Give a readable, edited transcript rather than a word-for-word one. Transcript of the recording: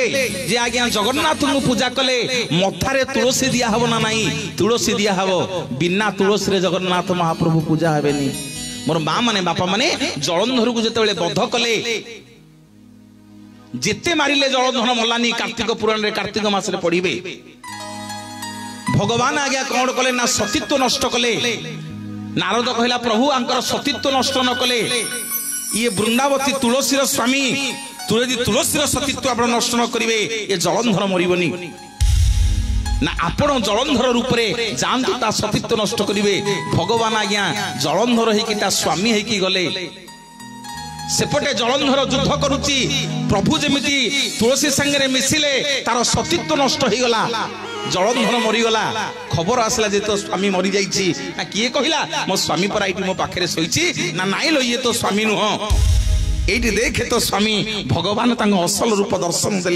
जे आज्ञा जगन्नाथ को पूजा कले मथारे तुलसी दिया हबो ना नहीं तुलसी दिया हबो बिना तुलसी रे जगन्नाथ महाप्रभु पूजा हेबेनी मोर मां माने बापा माने जलंधर को जेते बध कले जेते मारिले जलंधर मलानी कार्तिक पुराण रे कार्तिक मास रे पढ़िबे भगवान आज्ञा कौन कले ना सतीत्व नष्ट कले नारद कहला प्रभु आंकर सतीत्व नष्ट न कले ये वृंदावती तुलसीर स्वामी तुलसीर सतीत्व आप नष्ट न करिवे ये जलंधर मरिबनी ना आपण जलंधर रूप रे जानतु ता सतीत्व नष्ट करिवे भगवान आज्ञा जलंधर हेकी ता स्वामी हेकी गले सेपटे जलंधर युद्ध करुची प्रभु जेमिति तुलसी संगे मिसिले तार सतीत्व नष्ट हो गला जलंधर मरीगला खबर आसला जे तो स्वामी मरी जाइछि ना किए कहिला मो स्वामी पर आइटी मो पाखरे सोइछि ना नाइ लो ये तो स्वामी नुह एठी देखे तो स्वामी भगवान तांग असल रूप दर्शन देले।